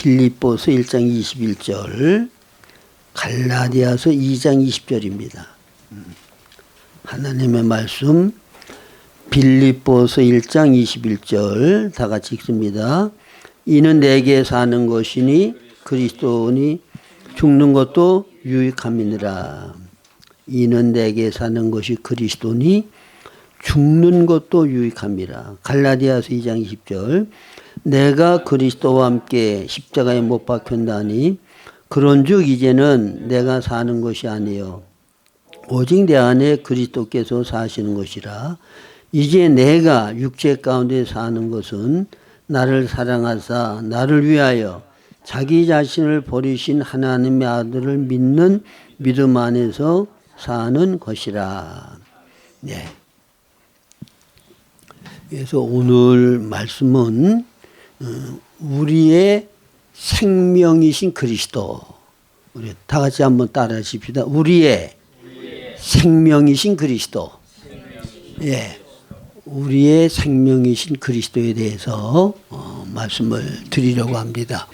빌립보서 1장 21절, 갈라디아서 2장 20절입니다. 하나님의 말씀 빌립보서 1장 21절 다 같이 읽습니다. 이는 내게 사는 것이니 그리스도니 죽는 것도 유익함이니라. 이는 내게 사는 것이 그리스도니 죽는 것도 유익함이라. 갈라디아서 2장 20절 내가 그리스도와 함께 십자가에 못 박혔나니 그런즉 이제는 내가 사는 것이 아니요 오직 내 안에 그리스도께서 사시는 것이라. 이제 내가 육체 가운데 사는 것은 나를 사랑하사 나를 위하여 자기 자신을 버리신 하나님의 아들을 믿는 믿음 안에서 사는 것이라. 네. 그래서 오늘 말씀은 우리의 생명이신 그리스도. 우리 다 같이 한번 따라 하십시다. 우리의 생명이신 그리스도. 예. 우리의 생명이신 그리스도에 대해서 말씀을 드리려고 합니다.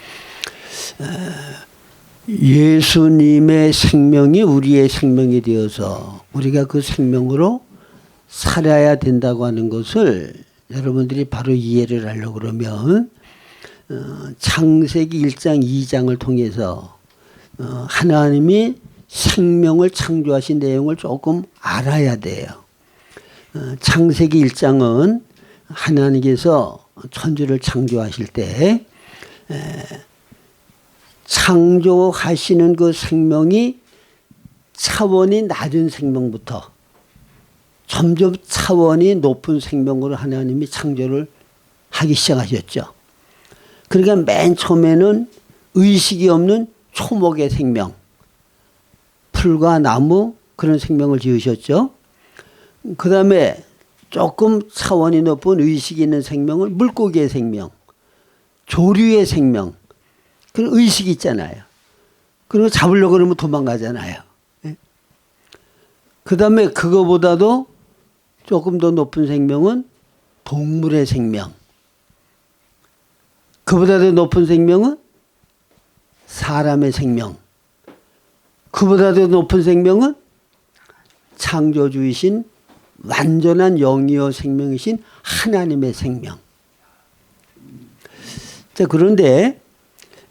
예수님의 생명이 우리의 생명이 되어서 우리가 그 생명으로 살아야 된다고 하는 것을 여러분들이 바로 이해를 하려고 그러면 창세기 1장 2장을 통해서 하나님이 생명을 창조하신 내용을 조금 알아야 돼요. 창세기 1장은 하나님께서 천지를 창조하실 때 창조하시는 그 생명이 차원이 낮은 생명부터 점점 차원이 높은 생명으로 하나님이 창조를 하기 시작하셨죠. 그러니까 맨 처음에는 의식이 없는 초목의 생명, 풀과 나무 그런 생명을 지으셨죠. 그 다음에 조금 차원이 높은 의식이 있는 생명을 물고기의 생명, 조류의 생명, 그런 의식이 있잖아요. 그리고 잡으려고 그러면 도망가잖아요. 그 다음에 그거보다도 조금 더 높은 생명은 동물의 생명. 그보다 더 높은 생명은 사람의 생명. 그보다 더 높은 생명은 창조주이신 완전한 영이요 생명이신 하나님의 생명. 자, 그런데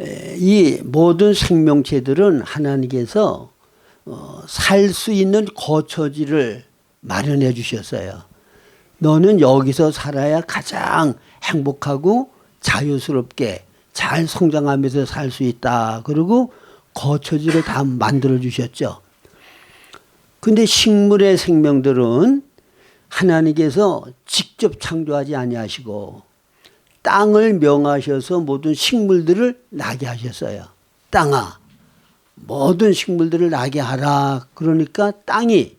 이 모든 생명체들은 하나님께서 살 수 있는 거처지를 마련해 주셨어요. 너는 여기서 살아야 가장 행복하고 자유스럽게 잘 성장하면서 살 수 있다. 그리고 거처지를 다 만들어 주셨죠. 근데 식물의 생명들은 하나님께서 직접 창조하지 아니하시고 땅을 명하셔서 모든 식물들을 나게 하셨어요. 땅아, 모든 식물들을 나게 하라. 그러니까 땅이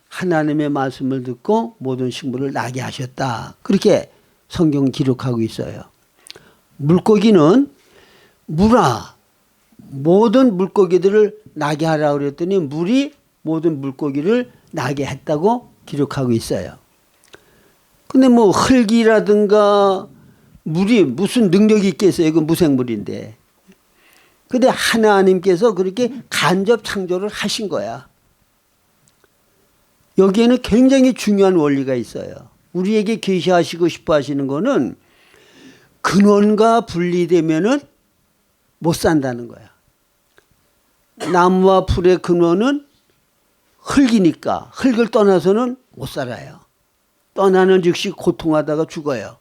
하나님의 말씀을 듣고 모든 식물을 나게 하셨다. 그렇게 성경 기록하고 있어요. 물고기는 물아, 모든 물고기들을 나게 하라 그랬더니 물이 모든 물고기를 나게 했다고 기록하고 있어요. 근데 뭐 흙이라든가 물이 무슨 능력이 있겠어요? 그 무생물인데. 근데 하나님께서 그렇게 간접 창조를 하신 거야. 여기에는 굉장히 중요한 원리가 있어요. 우리에게 계시하시고 싶어 하시는 거는 근원과 분리되면은 못 산다는 거야. 나무와 풀의 근원은 흙이니까 흙을 떠나서는 못 살아요. 떠나는 즉시 고통하다가 죽어요.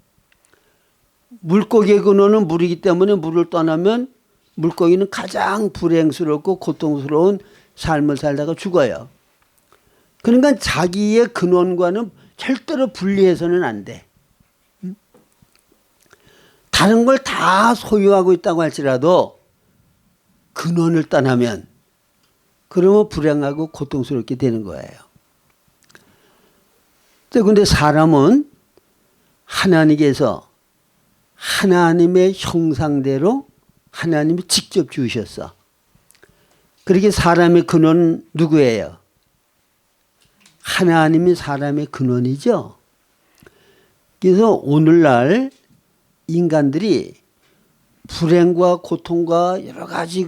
물고기의 근원은 물이기 때문에 물을 떠나면 물고기는 가장 불행스럽고 고통스러운 삶을 살다가 죽어요. 그러니까 자기의 근원과는 절대로 분리해서는 안 돼. 다른 걸 다 소유하고 있다고 할지라도 근원을 떠나면 그러면 불행하고 고통스럽게 되는 거예요. 그런데 사람은 하나님께서 하나님의 형상대로 하나님이 직접 지으셨어. 그렇게 사람의 근원은 누구예요? 하나님이 사람의 근원이죠. 그래서 오늘날 인간들이 불행과 고통과 여러 가지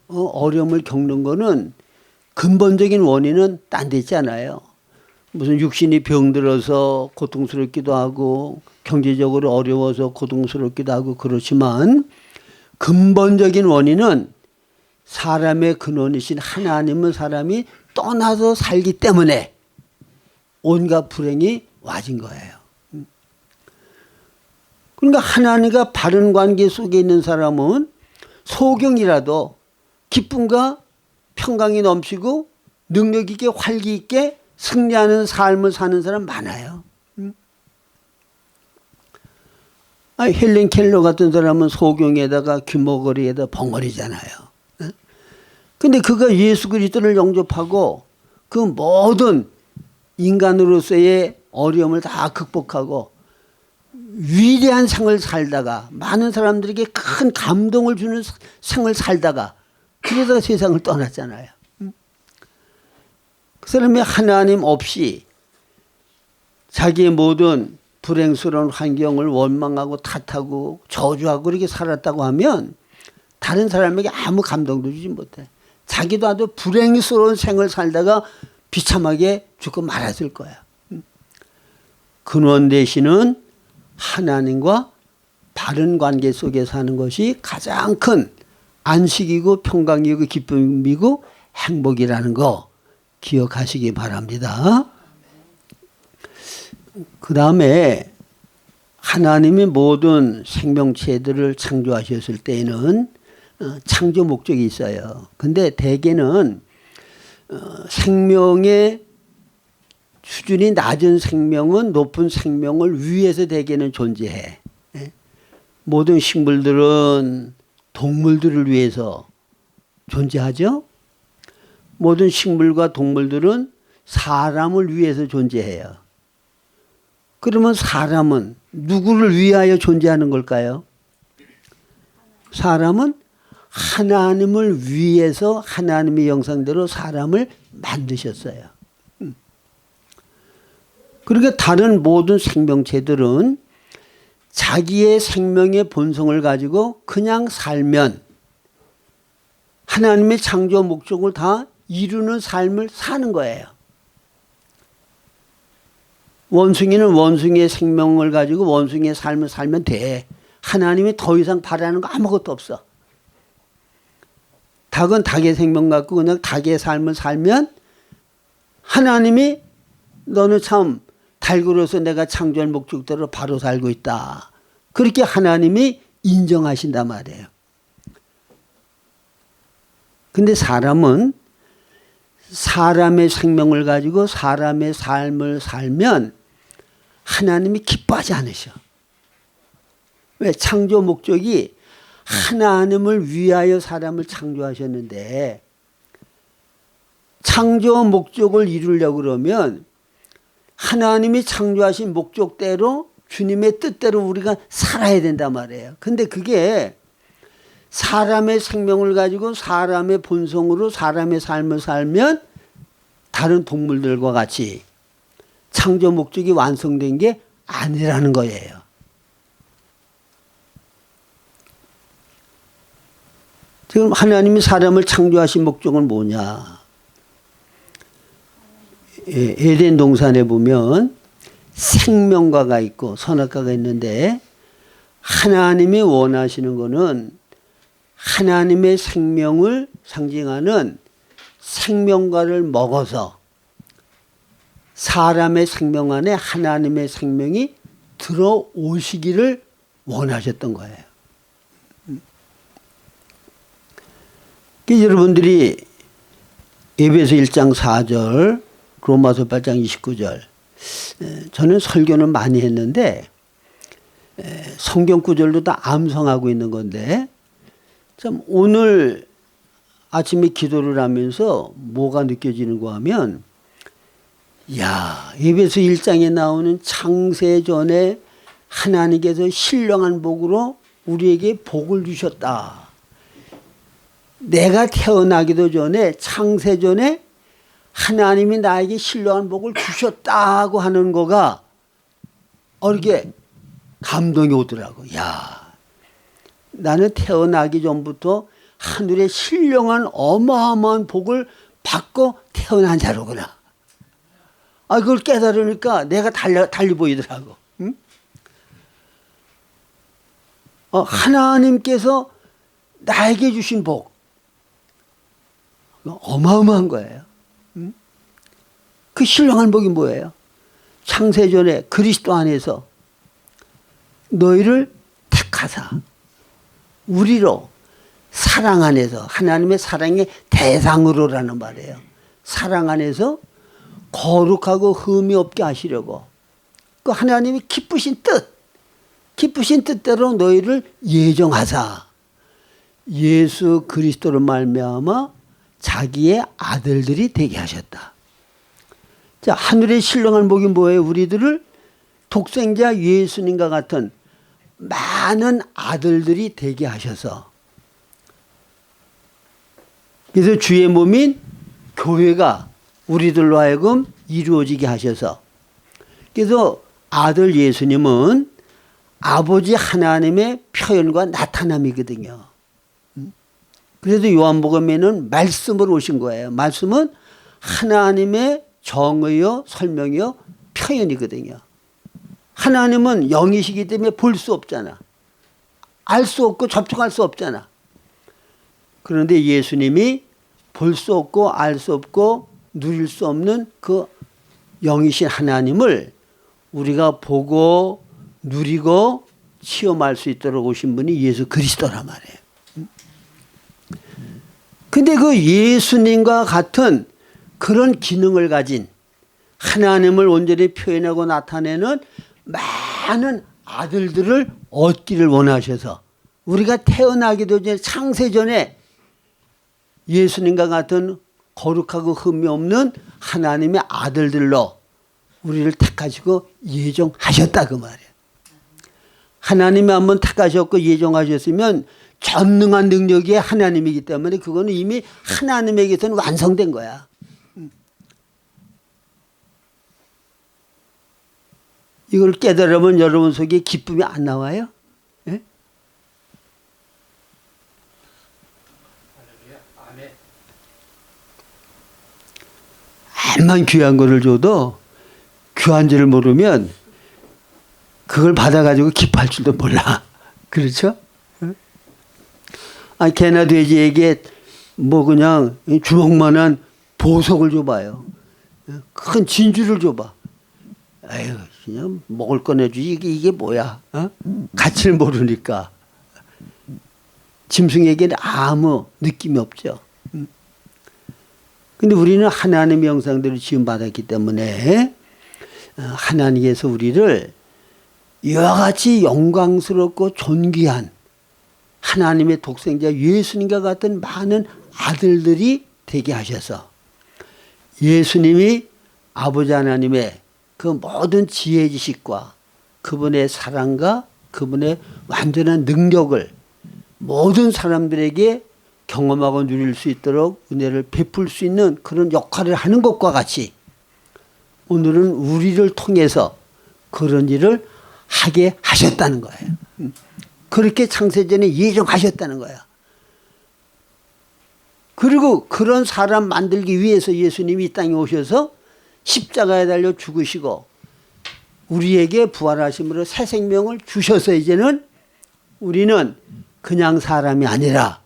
어려움을 겪는 거는 근본적인 원인은 딴 데 있잖아요. 무슨 육신이 병들어서 고통스럽기도 하고 경제적으로 어려워서 고통스럽기도 하고 그렇지만 근본적인 원인은 사람의 근원이신 하나님은 사람이 떠나서 살기 때문에 온갖 불행이 와진 거예요. 그러니까 하나님과 바른 관계 속에 있는 사람은 소경이라도 기쁨과 평강이 넘치고 능력 있게 활기 있게 승리하는 삶을 사는 사람 많아요. 헬렌 켈러 같은 사람은 소경에다가 귀머거리에다 벙어리잖아요. 근데 그가 예수 그리스도를 영접하고 그 모든 인간으로서의 어려움을 다 극복하고 위대한 생을 살다가 많은 사람들에게 큰 감동을 주는 생을 살다가 그러다가 세상을 떠났잖아요. 그 사람이 하나님 없이 자기의 모든 불행스러운 환경을 원망하고 탓하고 저주하고 그렇게 살았다고 하면 다른 사람에게 아무 감동도 주지 못해. 자기도 아주 불행스러운 생을 살다가 비참하게 죽고 말았을 거야. 근원 되시는 하나님과 바른 관계 속에 사는 것이 가장 큰 안식이고 평강이고 기쁨이고 행복이라는 거 기억하시기 바랍니다. 그 다음에 하나님이 모든 생명체들을 창조하셨을 때에는 창조 목적이 있어요. 근데 대개는 생명의 수준이 낮은 생명은 높은 생명을 위해서 대개는 존재해. 모든 식물들은 동물들을 위해서 존재하죠. 모든 식물과 동물들은 사람을 위해서 존재해요. 그러면 사람은 누구를 위하여 존재하는 걸까요? 사람은 하나님을 위해서 하나님의 형상대로 사람을 만드셨어요. 그러니까 다른 모든 생명체들은 자기의 생명의 본성을 가지고 그냥 살면 하나님의 창조 목적을 다 이루는 삶을 사는 거예요. 원숭이는 원숭이의 생명을 가지고 원숭이의 삶을 살면 돼. 하나님이 더 이상 바라는 거 아무것도 없어. 닭은 닭의 생명 갖고 그냥 닭의 삶을 살면 하나님이 너는 참 닭으로서 내가 창조할 목적대로 바로 살고 있다. 그렇게 하나님이 인정하신단 말이에요. 근데 사람은 사람의 생명을 가지고 사람의 삶을 살면 하나님이 기뻐하지 않으셔. 왜? 창조 목적이 하나님을 위하여 사람을 창조하셨는데 창조 목적을 이루려고 그러면 하나님이 창조하신 목적대로 주님의 뜻대로 우리가 살아야 된단 말이에요. 근데 그게 사람의 생명을 가지고 사람의 본성으로 사람의 삶을 살면 다른 동물들과 같이 창조 목적이 완성된 게 아니라는 거예요. 지금 하나님이 사람을 창조하신 목적은 뭐냐? 에덴 동산에 보면 생명과가 있고 선악과가 있는데 하나님이 원하시는 거는 하나님의 생명을 상징하는 생명과를 먹어서 사람의 생명 안에 하나님의 생명이 들어오시기를 원하셨던 거예요. 여러분들이 에베소 1장 4절 로마서 8장 29절 저는 설교는 많이 했는데 성경 구절도 다 암송하고 있는 건데 참 오늘 아침에 기도를 하면서 뭐가 느껴지는가 하면 야 에베소 1장에 나오는 창세전에 하나님께서 신령한 복으로 우리에게 복을 주셨다. 내가 태어나기도 전에 창세전에 하나님이 나에게 신령한 복을 주셨다고 하는 거가 이렇게 감동이 오더라고. 야, 나는 태어나기 전부터 하늘의 신령한 어마어마한 복을 받고 태어난 자로구나. 그걸 깨달으니까 내가 달리 보이더라고. 응? 하나님께서 나에게 주신 복 어마어마한 거예요. 응? 그 신령한 복이 뭐예요? 창세전에 그리스도 안에서 너희를 택하사 우리로 사랑 안에서, 하나님의 사랑의 대상으로라는 말이에요. 사랑 안에서 거룩하고 흠이 없게 하시려고 그 하나님이 기쁘신 뜻대로 너희를 예정하사 예수 그리스도로 말미암아 자기의 아들들이 되게 하셨다. 자, 하늘의 신령한 복이 뭐예요? 우리들을 독생자 예수님과 같은 많은 아들들이 되게 하셔서, 그래서 주의 몸인 교회가 우리들로 하여금 이루어지게 하셔서, 그래서 아들 예수님은 아버지 하나님의 표현과 나타남이거든요. 그래서 요한복음에는 말씀으로 오신 거예요. 말씀은 하나님의 정의요 설명이요 표현이거든요. 하나님은 영이시기 때문에 볼 수 없잖아. 알 수 없고 접촉할 수 없잖아. 그런데 예수님이 볼 수 없고 알 수 없고 누릴 수 없는 그 영이신 하나님을 우리가 보고 누리고 체험할 수 있도록 오신 분이 예수 그리스도란 말이에요. 근데 그 예수님과 같은 그런 기능을 가진 하나님을 온전히 표현하고 나타내는 많은 아들들을 얻기를 원하셔서 우리가 태어나기도 전에 창세전에 예수님과 같은 거룩하고 흠이 없는 하나님의 아들들로 우리를 택하시고 예정하셨다 그 말이에요. 하나님이 한번 택하셨고 예정하셨으면 전능한 능력이 하나님이기 때문에 그거는 이미 하나님에게서는 완성된 거야. 이걸 깨달으면 여러분 속에 기쁨이 안 나와요? 예? 암만 귀한 거를 줘도 귀한 줄 모르면 그걸 받아가지고 기뻐할 줄도 몰라. 그렇죠? 개나 돼지에게 뭐 그냥 주먹만한 보석을 줘봐요. 큰 진주를 줘봐. 아유, 그냥 먹을 거 내주지 이게 뭐야? 가치를 모르니까. 짐승에게는 아무 느낌이 없죠. 근데 우리는 하나님의 형상대로 지음받았기 때문에 하나님께서 우리를 이와 같이 영광스럽고 존귀한 하나님의 독생자 예수님과 같은 많은 아들들이 되게 하셔서 예수님이 아버지 하나님의 그 모든 지혜 지식과 그분의 사랑과 그분의 완전한 능력을 모든 사람들에게 경험하고 누릴 수 있도록 은혜를 베풀 수 있는 그런 역할을 하는 것과 같이 오늘은 우리를 통해서 그런 일을 하게 하셨다는 거예요. 그렇게 창세전에 예정하셨다는 거야. 그리고 그런 사람 만들기 위해서 예수님이 이 땅에 오셔서 십자가에 달려 죽으시고 우리에게 부활하심으로 새 생명을 주셔서 이제는 우리는 그냥 사람이 아니라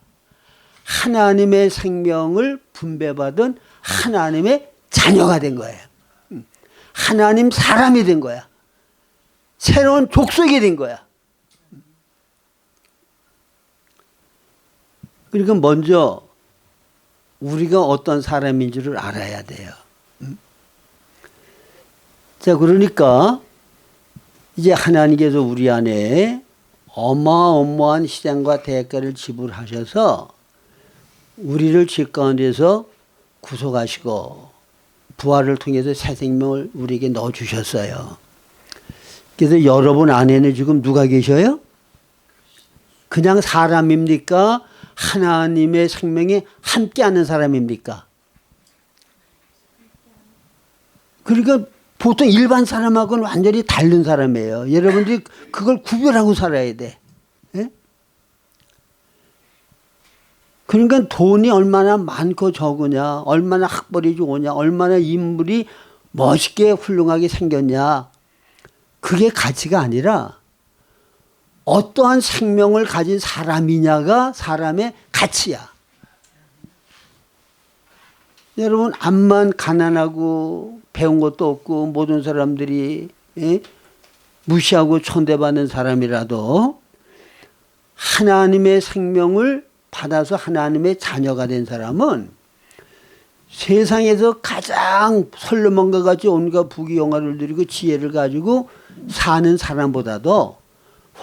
하나님의 생명을 분배받은 하나님의 자녀가 된 거예요. 하나님 사람이 된 거야. 새로운 족속이 된 거야. 그러니까 먼저 우리가 어떤 사람인 줄을 알아야 돼요. 자, 그러니까 이제 하나님께서 우리 안에 어마어마한 희생과 대가를 지불하셔서 우리를 죄 가운데서 구속하시고 부활을 통해서 새 생명을 우리에게 넣어주셨어요. 그래서 여러분 안에는 지금 누가 계셔요? 그냥 사람입니까? 하나님의 생명에 함께하는 사람입니까? 그러니까 보통 일반 사람하고는 완전히 다른 사람이에요. 여러분들이 그걸 구별하고 살아야 돼. 예? 그러니까 돈이 얼마나 많고 적으냐, 얼마나 학벌이 좋으냐, 얼마나 인물이 멋있게 훌륭하게 생겼냐, 그게 가치가 아니라 어떠한 생명을 가진 사람이냐가 사람의 가치야. 여러분, 암만 가난하고 배운 것도 없고 모든 사람들이 무시하고 천대받는 사람이라도 하나님의 생명을 받아서 하나님의 자녀가 된 사람은 세상에서 가장 솔로몬과 같이 온갖 부귀영화를 누리고 지혜를 가지고 사는 사람보다도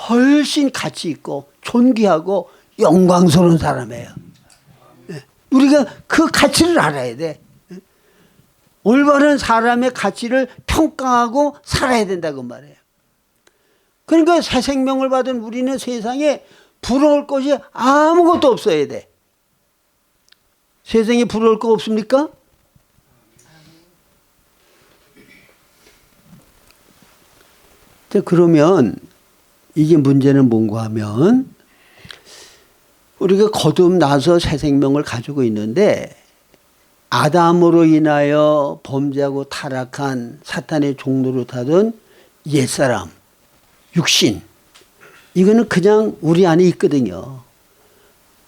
훨씬 가치 있고 존귀하고 영광스러운 사람이에요. 우리가 그 가치를 알아야 돼. 올바른 사람의 가치를 평가하고 살아야 된다고 말해요. 그러니까 새 생명을 받은 우리는 세상에 부러울 것이 아무것도 없어야 돼. 세상에 부러울 거 없습니까? 그러면 이게 문제는 뭔가 하면 우리가 거듭나서 새 생명을 가지고 있는데 아담으로 인하여 범죄하고 타락한 사탄의 종로로 타던 옛사람, 육신, 이거는 그냥 우리 안에 있거든요.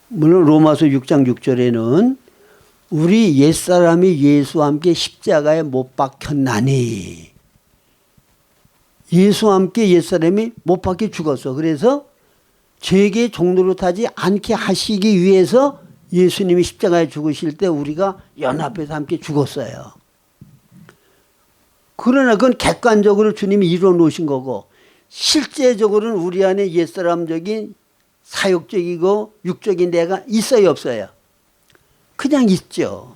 물론 로마서 6장 6절에는 우리 옛사람이 예수와 함께 십자가에 못 박혔나니, 예수와 함께 옛사람이 못 박혀 죽었어. 그래서 죄의 종로로 타지 않게 하시기 위해서 예수님이 십자가에 죽으실 때 우리가 연합해서 함께 죽었어요. 그러나 그건 객관적으로 주님이 이루어 놓으신 거고, 실제적으로는 우리 안에 옛사람적인 사욕적이고 육적인 내가 있어요, 없어요? 그냥 있죠.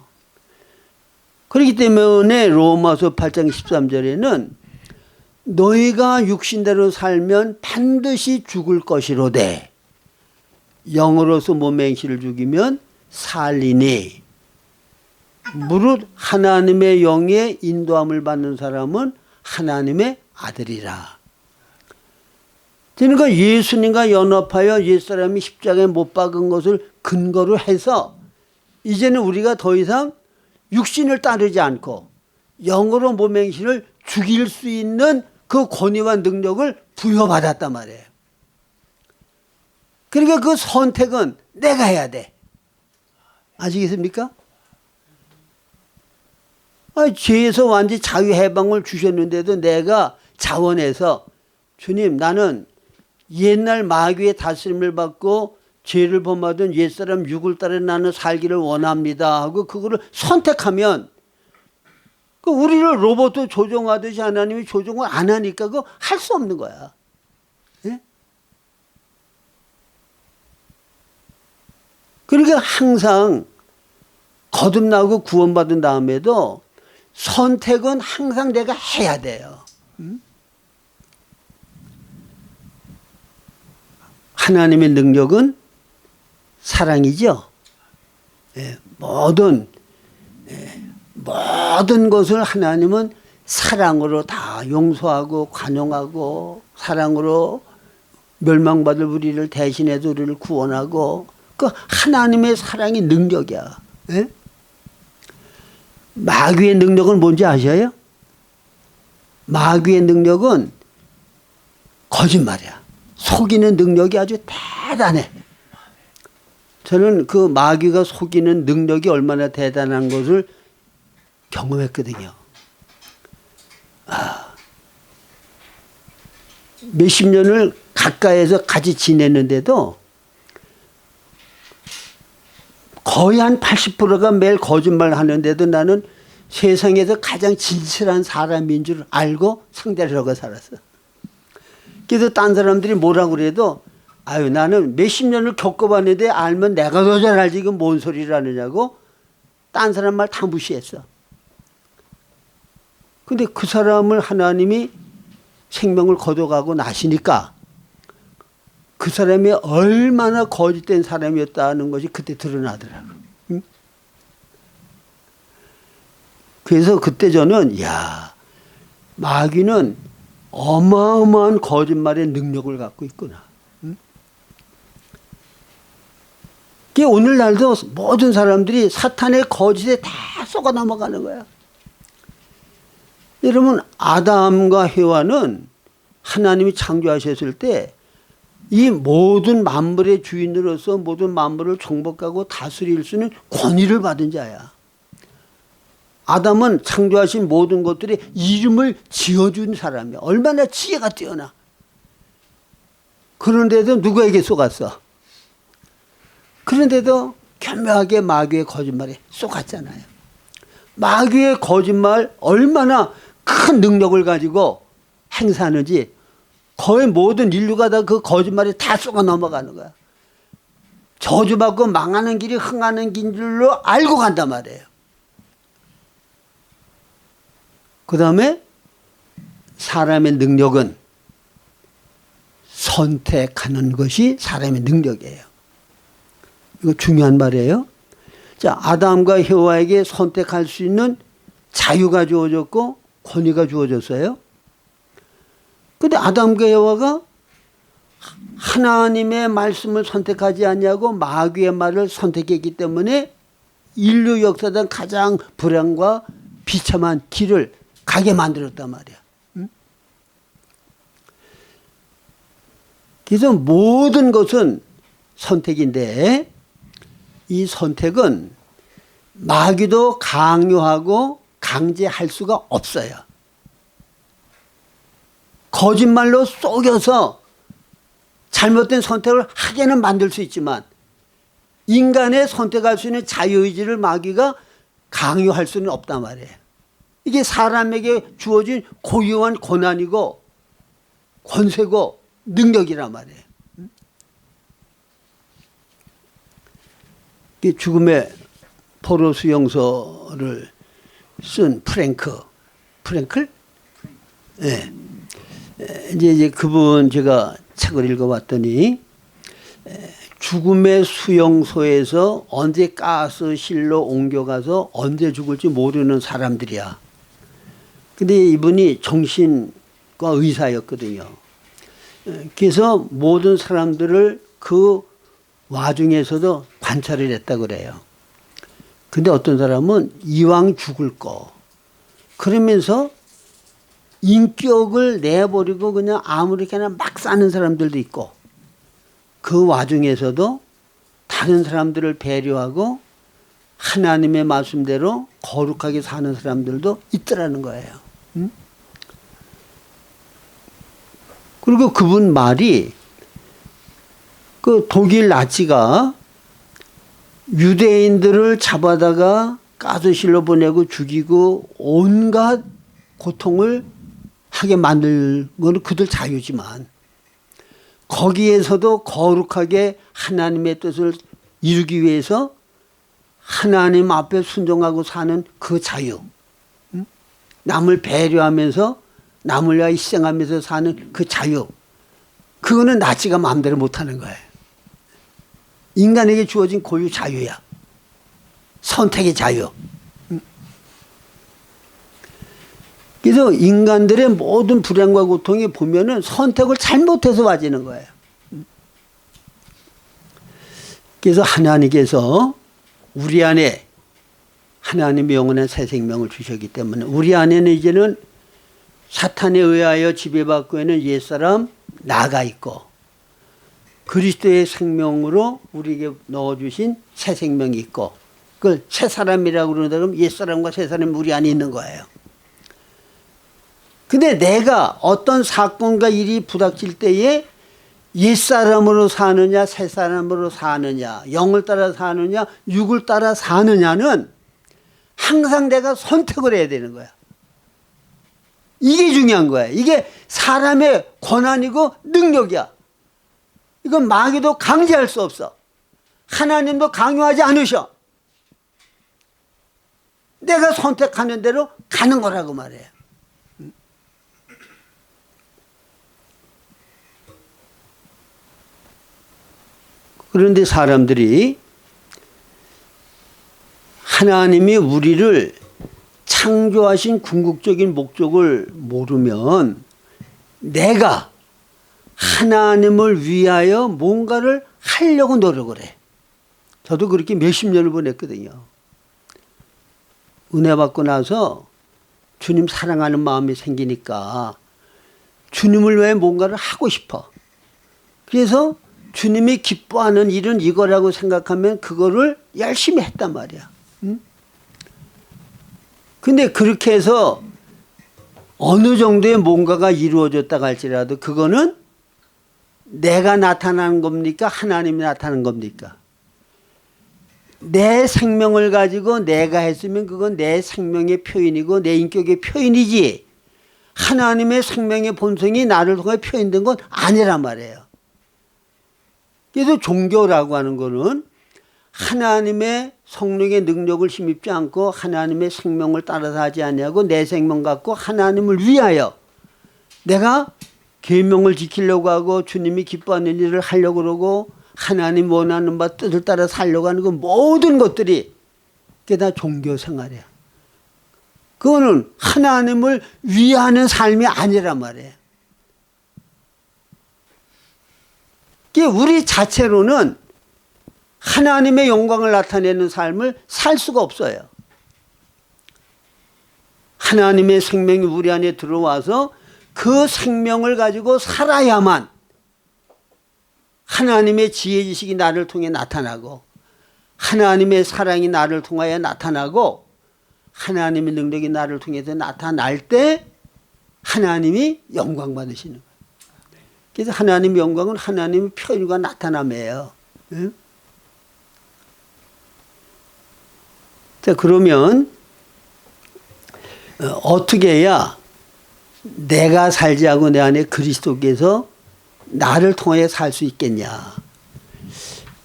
그렇기 때문에 로마서 8장 13절에는 너희가 육신대로 살면 반드시 죽을 것이로되 영으로서 몸의 행실을 죽이면 살리니, 무릇 하나님의 영의 인도함을 받는 사람은 하나님의 아들이라. 그러니까 예수님과 연합하여 옛사람이 십자가에 못 박은 것을 근거로 해서 이제는 우리가 더 이상 육신을 따르지 않고 영으로 몸의 행실을 죽일 수 있는 그 권위와 능력을 부여받았단 말이에요. 그러니까 그 선택은 내가 해야 돼. 아시겠습니까? 죄에서 완전히 자유해방을 주셨는데도 내가 자원해서 주님, 나는 옛날 마귀의 다스림을 받고 죄를 범하던 옛사람 육을 따라 나는 살기를 원합니다 하고 그거를 선택하면, 우리를 로봇도 조종하듯이 하나님이 조종을 안 하니까 그거 할 수 없는 거야. 예? 그러니까 항상 거듭나고 구원받은 다음에도 선택은 항상 내가 해야 돼요. 하나님의 능력은 사랑이죠. 예, 모든 것을 하나님은 사랑으로 다 용서하고 관용하고 사랑으로 멸망받을 우리를 대신해서 우리를 구원하고, 그 하나님의 사랑이 능력이야. 예? 마귀의 능력은 뭔지 아셔요? 마귀의 능력은 거짓말이야. 속이는 능력이 아주 대단해. 저는 그 마귀가 속이는 능력이 얼마나 대단한 것을 경험했거든요. 몇십 년을 가까이에서 같이 지냈는데도 거의 한 80%가 매일 거짓말 하는데도 나는 세상에서 가장 진실한 사람인 줄 알고 상대를 하고 살았어. 그래서 딴 사람들이 뭐라고 그래도 아유, 나는 몇십 년을 겪어봤는데 알면 내가 더 잘 알지 이건 뭔 소리를 하느냐고 딴 사람 말 다 무시했어. 근데 그 사람을 하나님이 생명을 거둬가고 나시니까 그 사람이 얼마나 거짓된 사람이었다는 것이 그때 드러나더라고. 응? 그래서 그때 저는 마귀는 어마어마한 거짓말의 능력을 갖고 있구나. 응? 오늘날도 모든 사람들이 사탄의 거짓에 다 속아 넘어가는 거야. 여러분, 아담과 해와는 하나님이 창조하셨을 때 이 모든 만물의 주인으로서 모든 만물을 정복하고 다스릴 수 있는 권위를 받은 자야. 아담은 창조하신 모든 것들이 이름을 지어준 사람이야. 얼마나 지혜가 뛰어나. 그런데도 누구에게 속았어? 그런데도 교묘하게 마귀의 거짓말에 속았잖아요. 마귀의 거짓말 얼마나 큰 능력을 가지고 행사하는지 거의 모든 인류가 다 그 거짓말에 다 속아 넘어가는 거야. 저주받고 망하는 길이 흥하는 길로 알고 간단 말이에요. 그 다음에 사람의 능력은 선택하는 것이 사람의 능력이에요. 이거 중요한 말이에요. 자, 아담과 해와에게 선택할 수 있는 자유가 주어졌고 권위가 주어졌어요. 근데 아담과 해와가 하나님의 말씀을 선택하지 않냐고 마귀의 말을 선택했기 때문에 인류 역사상 가장 불행과 비참한 길을 가게 만들었단 말이야. 그래서 모든 것은 선택인데 이 선택은 마귀도 강요하고 강제할 수가 없어요. 거짓말로 속여서 잘못된 선택을 하게는 만들 수 있지만 인간의 선택할 수 있는 자유의지를 마귀가 강요할 수는 없단 말이에요. 이게 사람에게 주어진 고유한 권한이고 권세고 능력이란 말이에요. 죽음의 포로 수용소를 쓴 프랭클? 네. 이제 그분 제가 책을 읽어봤더니 죽음의 수용소에서 언제 가스실로 옮겨가서 언제 죽을지 모르는 사람들이야. 근데 이분이 정신과 의사였거든요. 그래서 모든 사람들을 그 와중에서도 관찰을 했다 그래요. 근데 어떤 사람은 이왕 죽을 거 그러면서 인격을 내버리고 그냥 아무렇게나 막 사는 사람들도 있고 그 와중에서도 다른 사람들을 배려하고 하나님의 말씀대로 거룩하게 사는 사람들도 있더라는 거예요. 그리고 그분 말이 그 독일 나치가 유대인들을 잡아다가 가스실로 보내고 죽이고 온갖 고통을 하게 만들 건 그들 자유지만 거기에서도 거룩하게 하나님의 뜻을 이루기 위해서 하나님 앞에 순종하고 사는 그 자유, 남을 배려하면서 남을 위하여 희생하면서 사는 그 자유, 그거는 나치가 마음대로 못하는 거예요. 인간에게 주어진 고유 자유야. 선택의 자유. 그래서 인간들의 모든 불행과 고통이 보면은 선택을 잘못해서 와지는 거예요. 그래서 하나님께서 우리 안에 하나님의 영원한 새 생명을 주셨기 때문에 우리 안에는 이제는 사탄에 의하여 지배받고 있는 옛사람 나가 있고 그리스도의 생명으로 우리에게 넣어주신 새 생명이 있고 그걸 새 사람이라고 그러는데 그럼 옛사람과 새 사람이 우리 안에 있는 거예요. 근데 내가 어떤 사건과 일이 부닥칠 때에 옛사람으로 사느냐 새 사람으로 사느냐 영을 따라 사느냐 육을 따라 사느냐는 항상 내가 선택을 해야 되는 거야. 이게 중요한 거야. 이게 사람의 권한이고 능력이야. 이건 마귀도 강제할 수 없어. 하나님도 강요하지 않으셔. 내가 선택하는 대로 가는 거라고 말해요. 그런데 사람들이 하나님이 우리를 창조하신 궁극적인 목적을 모르면 내가 하나님을 위하여 뭔가를 하려고 노력을 해. 저도 그렇게 몇십 년을 보냈거든요. 은혜 받고 나서 주님 사랑하는 마음이 생기니까 주님을 위해 뭔가를 하고 싶어. 그래서 주님이 기뻐하는 일은 이거라고 생각하면 그거를 열심히 했단 말이야. 응? 근데 그렇게 해서 어느 정도의 뭔가가 이루어졌다 할지라도 그거는 내가 나타나는 겁니까? 하나님이 나타나는 겁니까? 내 생명을 가지고 내가 했으면 그건 내 생명의 표현이고 내 인격의 표현이지 하나님의 생명의 본성이 나를 통해 표현된 건 아니란 말이에요. 그래서 종교라고 하는 거는 하나님의 성령의 능력을 힘입지 않고 하나님의 생명을 따라서 하지 아니하고 내 생명 갖고 하나님을 위하여 내가 계명을 지키려고 하고 주님이 기뻐하는 일을 하려고 그러고 하나님 원하는 바 뜻을 따라 살려고 하는 그 모든 것들이 그게 다 종교 생활이야. 그거는 하나님을 위하는 삶이 아니란 말이에요. 우리 자체로는 하나님의 영광을 나타내는 삶을 살 수가 없어요. 하나님의 생명이 우리 안에 들어와서 그 생명을 가지고 살아야만 하나님의 지혜 지식이 나를 통해 나타나고 하나님의 사랑이 나를 통하여 나타나고 하나님의 능력이 나를 통해서 나타날 때 하나님이 영광 받으시는 거예요. 그래서 하나님의 영광은 하나님의 표현과 나타남이에요. 응? 자, 그러면 어떻게 해야 내가 살지 않고 내 안에 그리스도께서 나를 통해 살 수 있겠냐.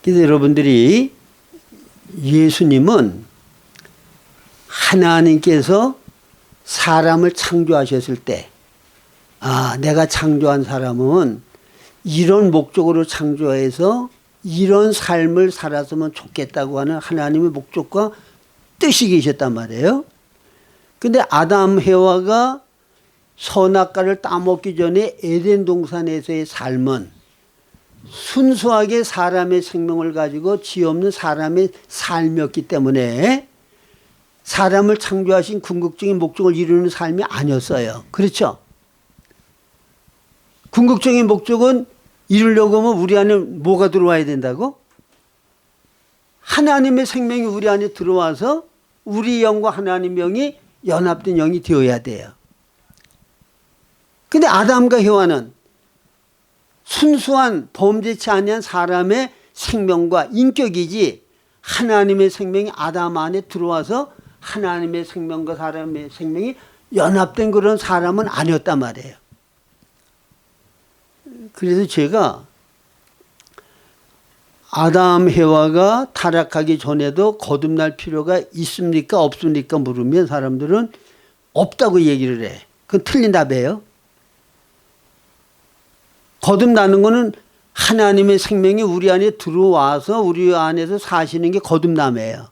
그래서 여러분들이 예수님은 하나님께서 사람을 창조하셨을 때 내가 창조한 사람은 이런 목적으로 창조해서 이런 삶을 살았으면 좋겠다고 하는 하나님의 목적과 뜻이 계셨단 말이에요. 근데 아담 해와가 선악과를 따먹기 전에 에덴 동산에서의 삶은 순수하게 사람의 생명을 가지고 죄 없는 사람의 삶이었기 때문에 사람을 창조하신 궁극적인 목적을 이루는 삶이 아니었어요. 그렇죠? 궁극적인 목적은 이루려고 하면 우리 안에 뭐가 들어와야 된다고? 하나님의 생명이 우리 안에 들어와서 우리 영과 하나님의 영이 연합된 영이 되어야 돼요. 근데 아담과 해와는 순수한 범죄치 아니한 사람의 생명과 인격이지 하나님의 생명이 아담 안에 들어와서 하나님의 생명과 사람의 생명이 연합된 그런 사람은 아니었단 말이에요. 그래서 제가 아담 해와가 타락하기 전에도 거듭날 필요가 있습니까 없습니까 물으면 사람들은 없다고 얘기를 해. 그건 틀린 답이에요. 거듭나는 거는 하나님의 생명이 우리 안에 들어와서 우리 안에서 사시는 게 거듭남이에요.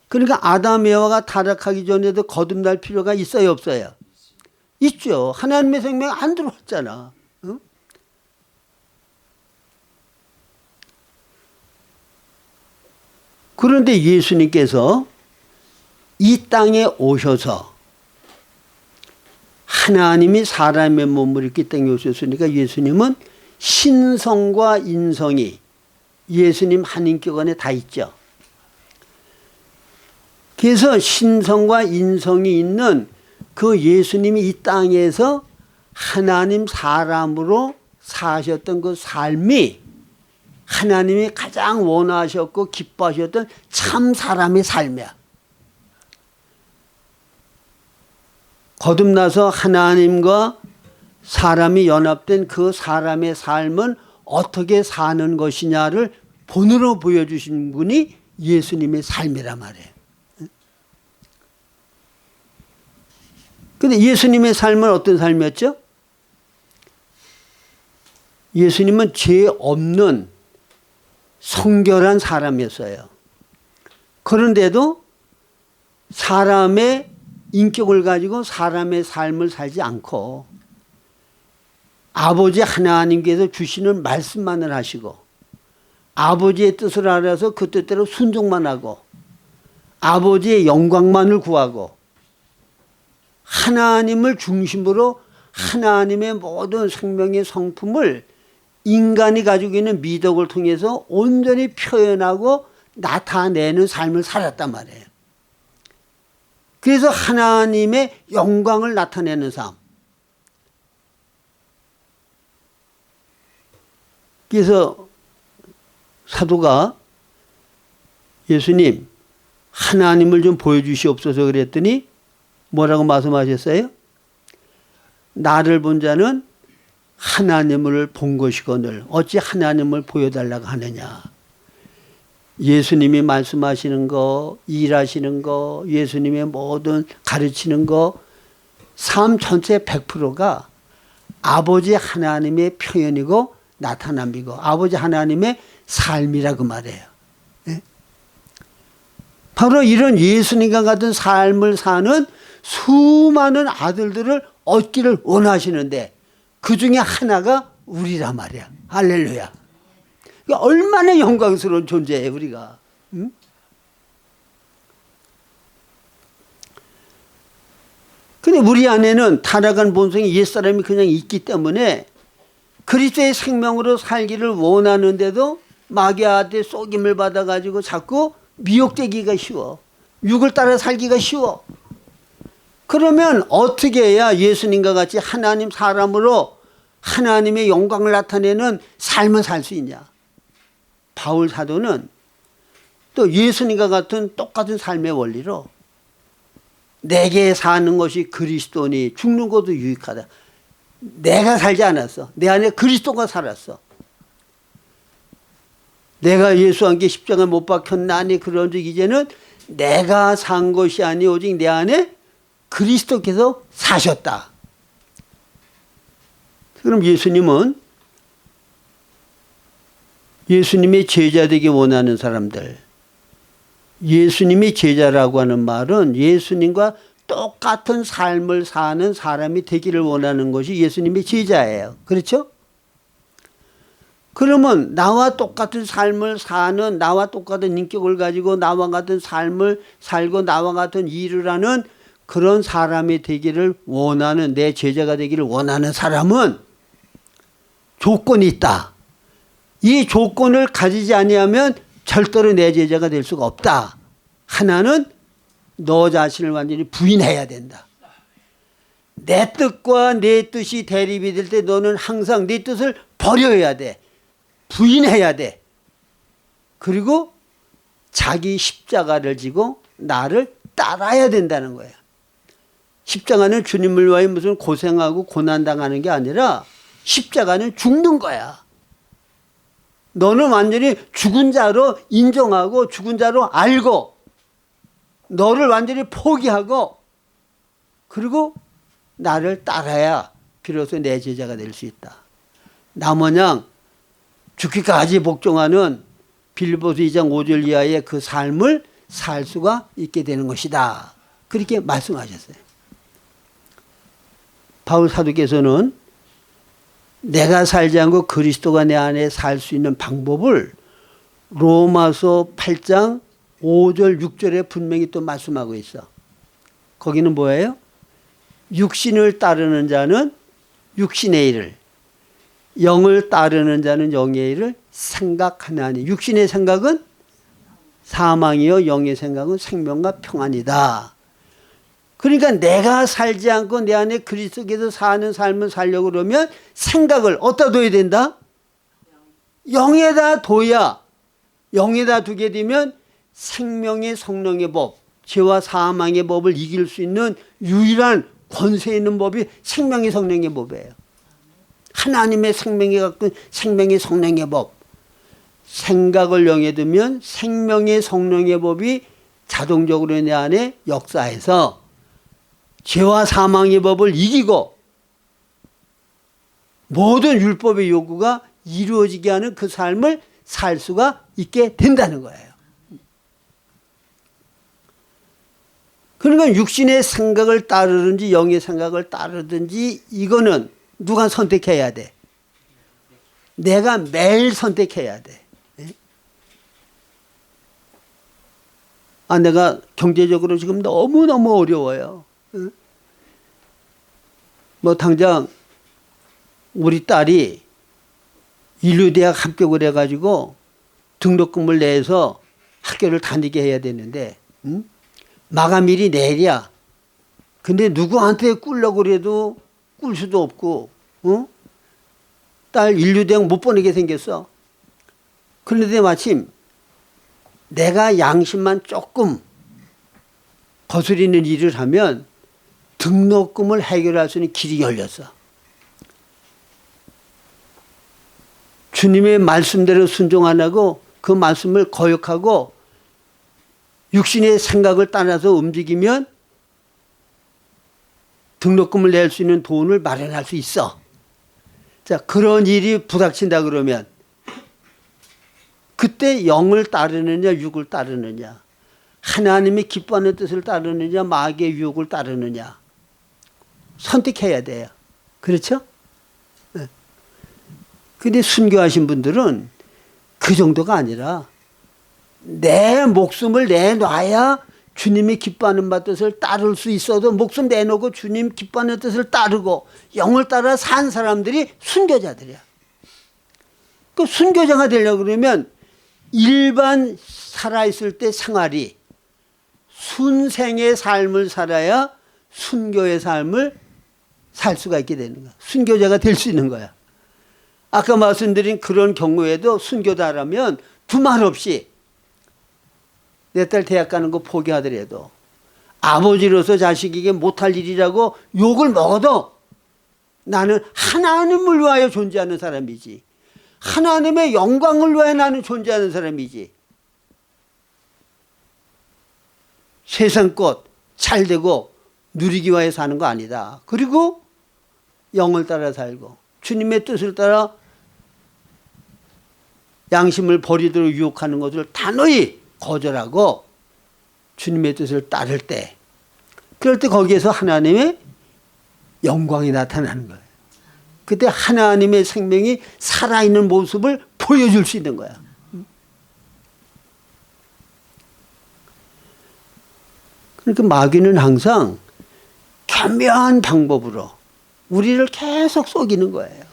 그러니까 아담 해와가 타락하기 전에도 거듭날 필요가 있어요 없어요? 있죠. 하나님의 생명이 안 들어왔잖아. 응? 그런데 예수님께서 이 땅에 오셔서 하나님이 사람의 몸을 입고 땅에 오셨으니까 예수님은 신성과 인성이 예수님 한 인격 안에 다 있죠. 그래서 신성과 인성이 있는 그 예수님이 이 땅에서 하나님 사람으로 사셨던 그 삶이 하나님이 가장 원하셨고 기뻐하셨던 참 사람의 삶이야. 거듭나서 하나님과 사람이 연합된 그 사람의 삶은 어떻게 사는 것이냐를 본으로 보여주신 분이 예수님의 삶이란 말이에요. 근데 예수님의 삶은 어떤 삶이었죠? 예수님은 죄 없는 성결한 사람이었어요. 그런데도 사람의 인격을 가지고 사람의 삶을 살지 않고 아버지 하나님께서 주시는 말씀만을 하시고 아버지의 뜻을 알아서 그 뜻대로 순종만 하고 아버지의 영광만을 구하고 하나님을 중심으로 하나님의 모든 생명의 성품을 인간이 가지고 있는 미덕을 통해서 온전히 표현하고 나타내는 삶을 살았단 말이에요. 그래서 하나님의 영광을 나타내는 삶. 그래서 사도가 예수님 하나님을 좀 보여주시옵소서 그랬더니 뭐라고 말씀하셨어요? 나를 본 자는 하나님을 본 것이거늘 어찌 하나님을 보여달라고 하느냐. 예수님이 말씀하시는 거, 일하시는 거, 예수님의 모든 가르치는 거, 삶 전체 100%가 아버지 하나님의 표현이고 나타남이고 아버지 하나님의 삶이라고 말해요. 네? 바로 이런 예수님과 같은 삶을 사는 수많은 아들들을 얻기를 원하시는데 그 중에 하나가 우리란 말이야. 할렐루야. 얼마나 영광스러운 존재예요 우리가. 응? 근데 우리 안에는 타락한 본성이 옛사람이 그냥 있기 때문에 그리스도의 생명으로 살기를 원하는데도 마귀한테 속임을 받아가지고 자꾸 미혹되기가 쉬워. 육을 따라 살기가 쉬워. 그러면 어떻게 해야 예수님과 같이 하나님 사람으로 하나님의 영광을 나타내는 삶을 살 수 있냐. 바울 사도는 또 예수님과 같은 똑같은 삶의 원리로 내게 사는 것이 그리스도니 죽는 것도 유익하다. 내가 살지 않았어. 내 안에 그리스도가 살았어. 내가 예수와 함께 십자가에 못 박혔나니 그런즉 이제는 내가 산 것이 아니 오직 내 안에 그리스도께서 사셨다. 그럼 예수님은 예수님의 제자 되기 원하는 사람들, 예수님이 제자라고 하는 말은 예수님과 똑같은 삶을 사는 사람이 되기를 원하는 것이 예수님의 제자예요. 그렇죠? 그러면 나와 똑같은 삶을 사는, 나와 똑같은 인격을 가지고 나와 같은 삶을 살고 나와 같은 일을 하는 그런 사람이 되기를 원하는, 내 제자가 되기를 원하는 사람은 조건이 있다. 이 조건을 가지지 아니하면 절대로 내 제자가 될 수가 없다. 하나는 너 자신을 완전히 부인해야 된다. 내 뜻과 내 뜻이 대립이 될 때 너는 항상 네 뜻을 버려야 돼. 부인해야 돼. 그리고 자기 십자가를 지고 나를 따라야 된다는 거야. 십자가는 주님을 위하여 무슨 고생하고 고난당하는 게 아니라 십자가는 죽는 거야. 너는 완전히 죽은 자로 인정하고 죽은 자로 알고 너를 완전히 포기하고 그리고 나를 따라야 비로소 내 제자가 될 수 있다. 나 마냥 죽기까지 복종하는 빌립보서 2장 5절 이하의 그 삶을 살 수가 있게 되는 것이다. 그렇게 말씀하셨어요. 바울 사도께서는 내가 살지 않고 그리스도가 내 안에 살 수 있는 방법을 로마서 8장 5절 6절에 분명히 또 말씀하고 있어. 거기는 뭐예요? 육신을 따르는 자는 육신의 일을, 영을 따르는 자는 영의 일을 생각하나니. 육신의 생각은 사망이요 영의 생각은 생명과 평안이다. 그러니까 내가 살지 않고 내 안에 그리스도께서 사는 삶을 살려고 그러면 생각을 어디다 둬야 된다? 영에다 둬야, 영에다 두게 되면 생명의 성령의 법, 죄와 사망의 법을 이길 수 있는 유일한 권세 있는 법이 생명의 성령의 법이에요. 하나님의 생명이 갖고 생명의 성령의 법. 생각을 영에 두면 생명의 성령의 법이 자동적으로 내 안에 역사해서 죄와 사망의 법을 이기고 모든 율법의 요구가 이루어지게 하는 그 삶을 살 수가 있게 된다는 거예요. 그러니까 육신의 생각을 따르든지 영의 생각을 따르든지 이거는 누가 선택해야 돼? 내가 매일 선택해야 돼. 아, 내가 경제적으로 지금 너무너무 어려워요. 응? 뭐 당장 우리 딸이 인류대학 합격을 해가지고 등록금을 내서 학교를 다니게 해야 되는데, 응? 마감일이 내일이야. 근데 누구한테 꿀려고 그래도 꿀 수도 없고, 어? 딸 인류대학 못 보내게 생겼어. 그런데 마침 내가 양심만 조금 거스리는 일을 하면 등록금을 해결할 수 있는 길이 열렸어. 주님의 말씀대로 순종 안 하고 그 말씀을 거역하고 육신의 생각을 따라서 움직이면 등록금을 낼 수 있는 돈을 마련할 수 있어. 자, 그런 일이 부닥친다 그러면 그때 영을 따르느냐 육을 따르느냐, 하나님이 기뻐하는 뜻을 따르느냐 마귀의 유혹을 따르느냐 선택해야 돼요. 그렇죠? 네. 근데 순교하신 분들은 그 정도가 아니라 내 목숨을 내놔야 주님이 기뻐하는 바 뜻을 따를 수 있어도 목숨 내놓고 주님 기뻐하는 뜻을 따르고 영을 따라 산 사람들이 순교자들이야. 그 순교자가 되려고 그러면 일반 살아있을 때 생활이 순생의 삶을 살아야 순교의 삶을 살 수가 있게 되는 거야. 순교자가 될 수 있는 거야. 아까 말씀드린 그런 경우에도 순교자라면 두말 없이 내 딸 대학 가는 거 포기하더라도 아버지로서 자식에게 못할 일이라고 욕을 먹어도 나는 하나님을 위하여 존재하는 사람이지, 하나님의 영광을 위하여 나는 존재하는 사람이지, 세상 것 잘되고 누리기 위하여 사는 거 아니다. 그리고 영을 따라 살고 주님의 뜻을 따라 양심을 버리도록 유혹하는 것을 단호히 거절하고 주님의 뜻을 따를 때, 그럴 때 거기에서 하나님의 영광이 나타나는 거예요. 그때 하나님의 생명이 살아있는 모습을 보여줄 수 있는 거야. 그러니까 마귀는 항상 교묘한 방법으로 우리를 계속 속이는 거예요.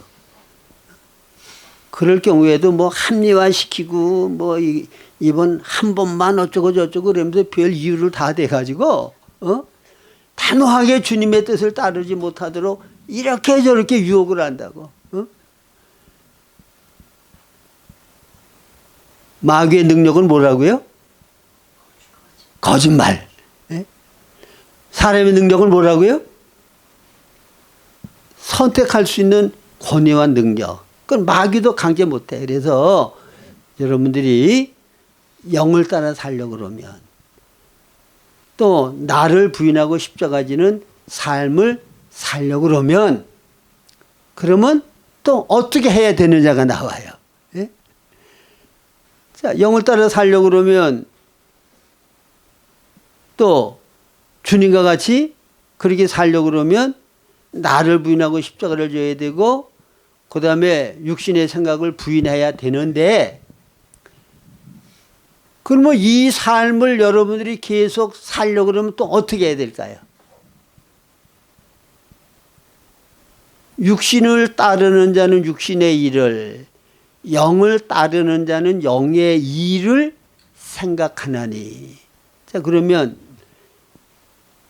그럴 경우에도 뭐 합리화시키고 뭐 이번 한 번만 어쩌고 저쩌고 그러면서 별 이유를 다 대가지고 단호하게 주님의 뜻을 따르지 못하도록 이렇게 저렇게 유혹을 한다고. 마귀의 능력은 뭐라고요? 거짓말. 사람의 능력은 뭐라고요? 선택할 수 있는 권위와 능력. 그건 마귀도 강제 못해. 그래서 여러분들이 영을 따라 살려고 그러면, 또 나를 부인하고 십자가 지는 삶을 살려고 그러면, 그러면 또 어떻게 해야 되느냐가 나와요. 예? 자, 영을 따라 살려고 그러면 또 주님과 같이 그렇게 살려고 그러면 나를 부인하고 십자가를 져야 되고, 그 다음에 육신의 생각을 부인해야 되는데, 그러면 이 삶을 여러분들이 계속 살려고 그러면 또 어떻게 해야 될까요? 육신을 따르는 자는 육신의 일을, 영을 따르는 자는 영의 일을 생각하나니. 자, 그러면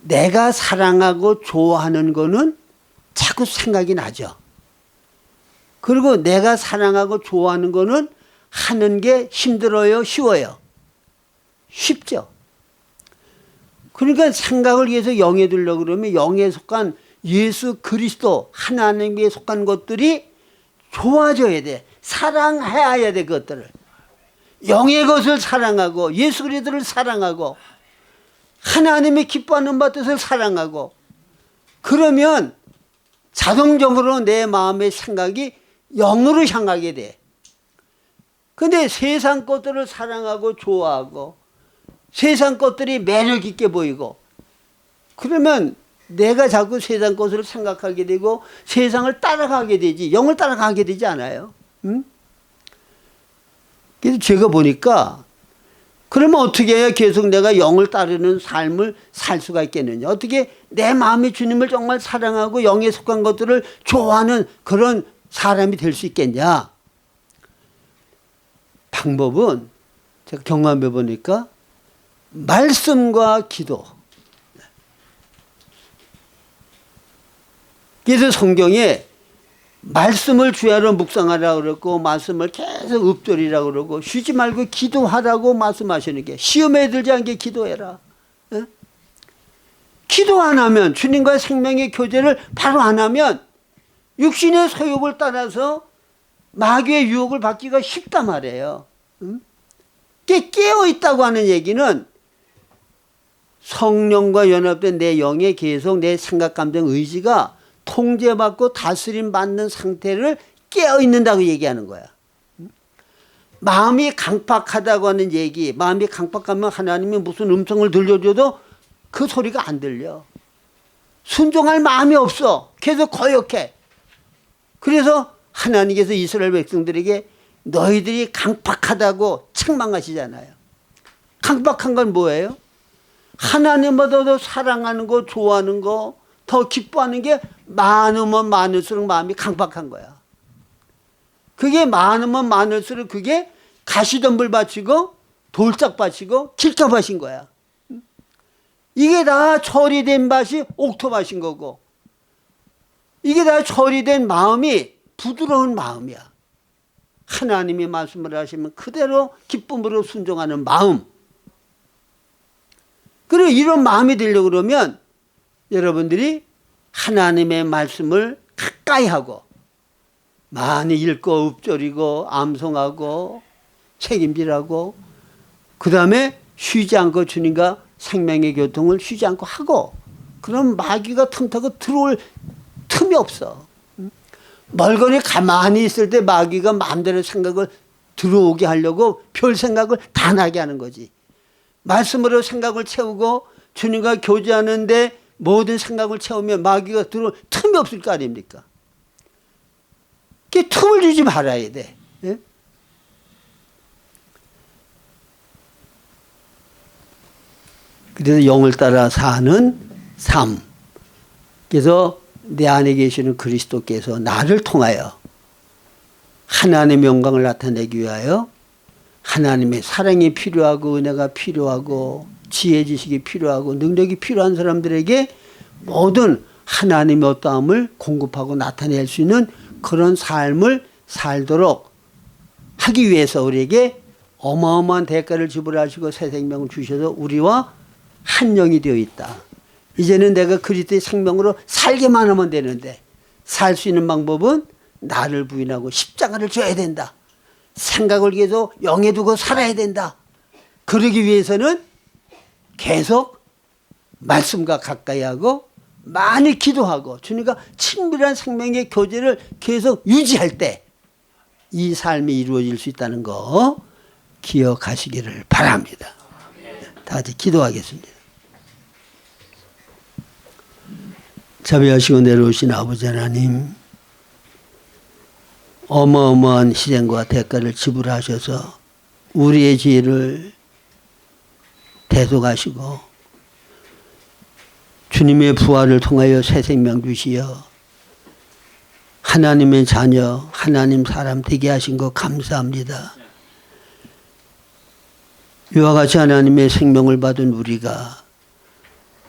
내가 사랑하고 좋아하는 거는 자꾸 생각이 나죠. 그리고 내가 사랑하고 좋아하는 거는 하는 게 힘들어요, 쉬워요? 쉽죠. 그러니까 생각을 위해서 영에 두려고 그러면 영에 속한 예수 그리스도 하나님께 속한 것들이 좋아져야 돼. 사랑해야 돼. 그것들을. 영의 것을 사랑하고 예수 그리스도를 사랑하고 하나님이 기뻐하는 바 뜻을 사랑하고, 그러면 자동적으로 내 마음의 생각이 영으로 향하게 돼. 근데 세상 것들을 사랑하고 좋아하고 세상 것들이 매력 있게 보이고, 그러면 내가 자꾸 세상 것을 생각하게 되고 세상을 따라가게 되지 영을 따라가게 되지 않아요. 응? 그래서 제가 보니까 그러면 어떻게 해야 계속 내가 영을 따르는 삶을 살 수가 있겠느냐. 어떻게 내 마음이 주님을 정말 사랑하고 영에 속한 것들을 좋아하는 그런 사람이 될 수 있겠냐. 방법은 제가 경험해 보니까 말씀과 기도. 그래서 성경에 말씀을 주야로 묵상하라고 그러고 말씀을 계속 읊조리라고 그러고 쉬지 말고 기도하라고 말씀하시는 게 시험에 들지 않게 기도해라. 에? 기도 안 하면 주님과의 생명의 교제를 바로 안 하면 육신의 소욕을 따라서 마귀의 유혹을 받기가 쉽다 말이에요. 깨어있다고 하는 얘기는 성령과 연합된 내 영에 계속 내 생각, 감정, 의지가 통제받고 다스림 받는 상태를 깨어있는다고 얘기하는 거야. 마음이 강팍하다고 하는 얘기, 마음이 강팍하면 하나님이 무슨 음성을 들려줘도 그 소리가 안 들려. 순종할 마음이 없어. 계속 거역해. 그래서 하나님께서 이스라엘 백성들에게 너희들이 강팍하다고 책망하시잖아요. 강팍한 건 뭐예요? 하나님보다 더 사랑하는 거, 좋아하는 거, 더 기뻐하는 게 많으면 많을수록 마음이 강팍한 거야. 그게 많으면 많을수록 그게 가시덤불 바치고 돌짝 바치고 길가 바신 거야. 이게 다 처리된 밭이 옥토밭인 거고, 이게 다 처리된 마음이 부드러운 마음이야. 하나님이 말씀을 하시면 그대로 기쁨으로 순종하는 마음. 그리고 이런 마음이 되려고 그러면 여러분들이 하나님의 말씀을 가까이 하고 많이 읽고 읊조리고 암송하고 책임질하고 그 다음에 쉬지 않고 주님과 생명의 교통을 쉬지 않고 하고, 그럼 마귀가 틈타고 들어올 틈이 없어. 멀거니 가만히 있을 때 마귀가 마음대로 생각을 들어오게 하려고 별 생각을 다 나게 하는 거지. 말씀으로 생각을 채우고 주님과 교제하는데 모든 생각을 채우면 마귀가 들어올 틈이 없을 거 아닙니까? 그 틈을 주지 말아야 돼. 예? 그래서 영을 따라 사는 삶. 그래서 내 안에 계시는 그리스도께서 나를 통하여 하나님의 영광을 나타내기 위하여 하나님의 사랑이 필요하고 은혜가 필요하고 지혜 지식이 필요하고 능력이 필요한 사람들에게 모든 하나님의 어떠함을 공급하고 나타낼 수 있는 그런 삶을 살도록 하기 위해서 우리에게 어마어마한 대가를 지불하시고 새 생명을 주셔서 우리와 한 영이 되어 있다. 이제는 내가 그리스도의 생명으로 살게만 하면 되는데 살 수 있는 방법은 나를 부인하고 십자가를 져야 된다. 생각을 계속 영에 두고 살아야 된다. 그러기 위해서는 계속 말씀과 가까이 하고 많이 기도하고 주님과 친밀한 생명의 교제를 계속 유지할 때 이 삶이 이루어질 수 있다는 거 기억하시기를 바랍니다. 다 같이 기도하겠습니다. 자비하시고 내려오신 아버지 하나님, 어마어마한 희생과 대가를 지불하셔서 우리의 지혜를 대속하시고 주님의 부활을 통하여 새 생명 주시어 하나님의 자녀, 하나님 사람 되게 하신 것 감사합니다. 이와 같이 하나님의 생명을 받은 우리가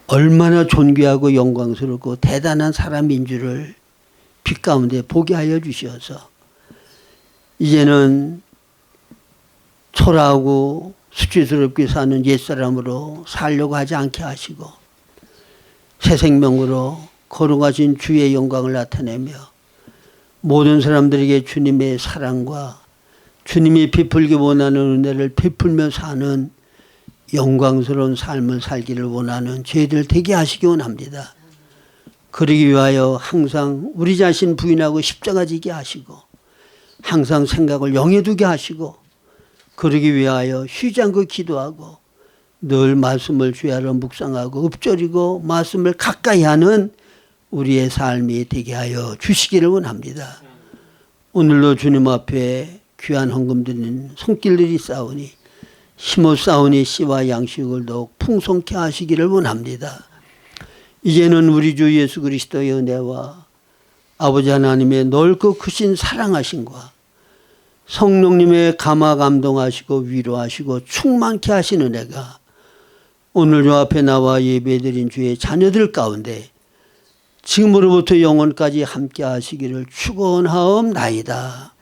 얼마나 존귀하고 영광스럽고 대단한 사람인 줄을 빛 가운데 보게 하여 주셔서 이제는 초라하고 수치스럽게 사는 옛사람으로 살려고 하지 않게 하시고 새 생명으로 거룩하신 주의 영광을 나타내며 모든 사람들에게 주님의 사랑과 주님이 베풀기 원하는 은혜를 베풀며 사는 영광스러운 삶을 살기를 원하는 저희들 되게 하시기 원합니다. 그러기 위하여 항상 우리 자신 부인하고 십자가 지게 하시고 항상 생각을 영에 두게 하시고 그러기 위하여 쉬지 않고 기도하고 늘 말씀을 주야로 묵상하고 읊조리고 말씀을 가까이 하는 우리의 삶이 되게 하여 주시기를 원합니다. 오늘도 주님 앞에 귀한 헌금 드리는 손길들이 싸우니 힘못 싸우니 씨와 양식을 더욱 풍성케 하시기를 원합니다. 이제는 우리 주 예수 그리스도의 은혜와 아버지 하나님의 넓고 크신 사랑하심과 성령님의 감화 감동하시고 위로하시고 충만케 하신 은혜가 오늘 요 앞에 나와 예배드린 주의 자녀들 가운데 지금으로부터 영원까지 함께 하시기를 축원하옵나이다.